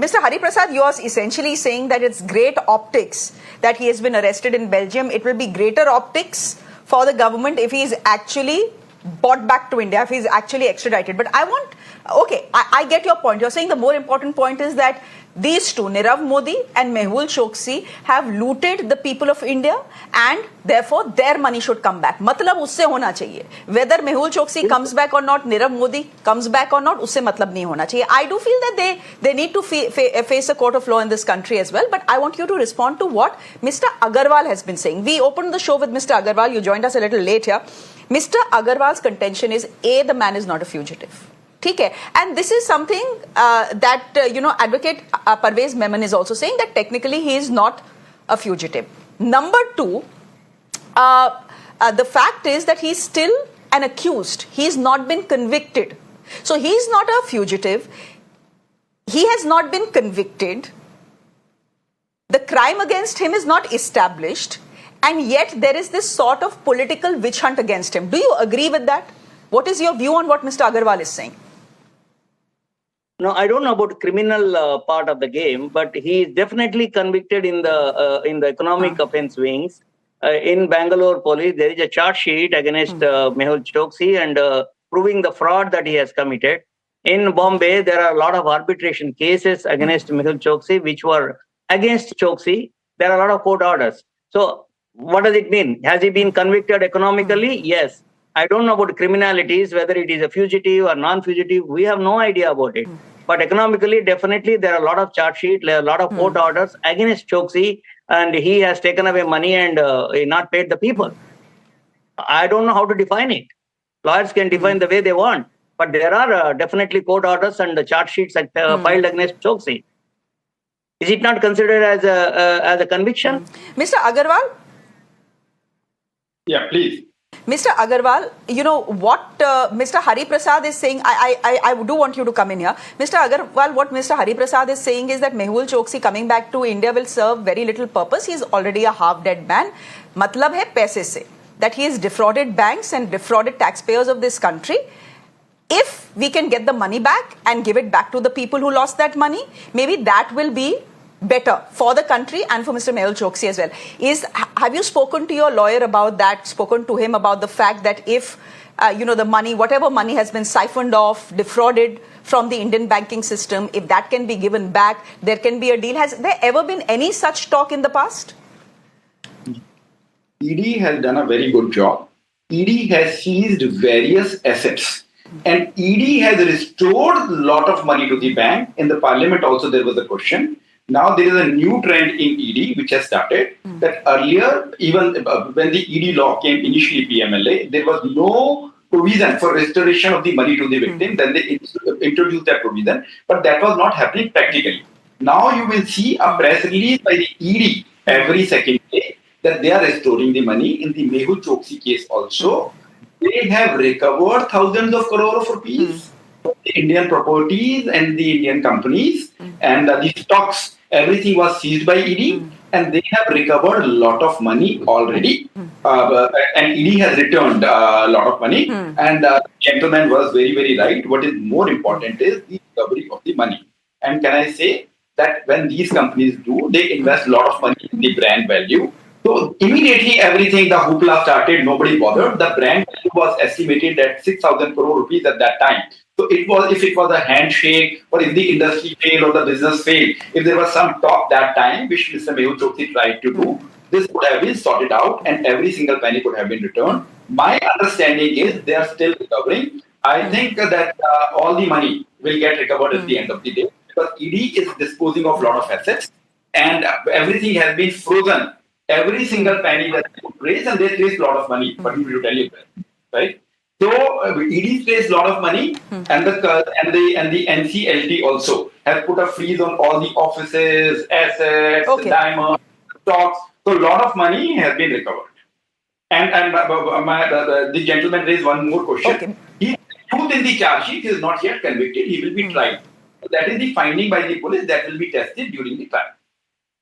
Mr. Hariprasad, you are essentially saying that it's great optics that he has been arrested in Belgium. It will be greater optics for the government if he is actually brought back to India, if he is actually extradited. But I get your point. You're saying the more important point is that these two, Nirav Modi and Mehul Choksi, have looted the people of India and therefore their money should come back. Matlab usse hona chahiye. Whether Mehul Choksi comes back or not, Nirav Modi comes back or not, usse matlab nahi hona chahiye. I do feel that they need to face a court of law in this country as well. But I want you to respond to what Mr. Aggarwal has been saying. We opened the show with Mr. Aggarwal. You joined us a little late here. Mr. Aggarwal's contention is, A, the man is not a fugitive. Okay. And this is something that, Advocate Parvez Memon is also saying, that technically he is not a fugitive. Number two, the fact is that he's still an accused. He's not been convicted. So he's not a fugitive. He has not been convicted. The crime against him is not established. And yet there is this sort of political witch hunt against him. Do you agree with that? What is your view on what Mr. Aggarwal is saying? No, I don't know about criminal part of the game, but he is definitely convicted in the economic offence wings. In Bangalore police, there is a charge sheet against Mehul Choksi and proving the fraud that he has committed. In Bombay, there are a lot of arbitration cases against Mehul Choksi, which were against Choksi. There are a lot of court orders. So what does it mean? Has he been convicted economically? Yes. I don't know about criminalities, whether it is a fugitive or non-fugitive. We have no idea about it. But economically, definitely, there are a lot of charge sheets, a lot of court orders against Choksi, and he has taken away money and not paid the people. I don't know how to define it. Lawyers can define the way they want, but there are definitely court orders and the charge sheets filed against Choksi. Is it not considered as a conviction? Mr. Aggarwal? Yeah, please. Mr. Aggarwal, what Mr. Hariprasad is saying, I do want you to come in here. Mr. Aggarwal, what Mr. Hariprasad is saying is that Mehul Choksi coming back to India will serve very little purpose. He is already a half-dead man. Matlab hai paise se. That he has defrauded banks and defrauded taxpayers of this country. If we can get the money back and give it back to the people who lost that money, maybe that will be better for the country and for Mr. Mehul Choksi as well. Have you spoken to your lawyer about that, spoken to him about the fact that if, the money, whatever money has been siphoned off, defrauded from the Indian banking system, if that can be given back, there can be a deal? Has there ever been any such talk in the past? ED has done a very good job. ED has seized various assets. And ED has restored a lot of money to the bank. In the parliament also there was a question. Now there is a new trend in ED which has started that earlier, even when the ED law came initially PMLA, there was no provision for restoration of the money to the victim. Then they introduced that provision, but that was not happening practically. Now you will see a press release by the ED every second day that they are restoring the money. In the Mehul Choksi case also, they have recovered thousands of crores of rupees. The Indian properties and the Indian companies and the stocks, everything was seized by ED and they have recovered a lot of money already. And ED has returned a lot of money. And the gentleman was very, very right. What is more important is the recovery of the money. And can I say that when these companies do, they invest a lot of money in the brand value. So immediately everything, the hoopla started, nobody bothered. The brand value was estimated at 6,000 crore rupees at that time. So if it was a handshake or if the industry failed or the business failed, if there was some talk that time, which Mr. Mehul Choksi tried to do, this would have been sorted out and every single penny could have been returned. My understanding is they are still recovering. I think that all the money will get recovered at the end of the day because ED is disposing of a lot of assets and everything has been frozen. Every single penny that they raise and they raise a lot of money, but we will tell you that, right? So ED raised a lot of money, and the NCLT also has put a freeze on all the offices, assets, diamonds, stocks. So a lot of money has been recovered. And the gentleman raised one more question. He is accused in the charge sheet. He is not yet convicted. He will be tried. So that is the finding by the police that will be tested during the trial.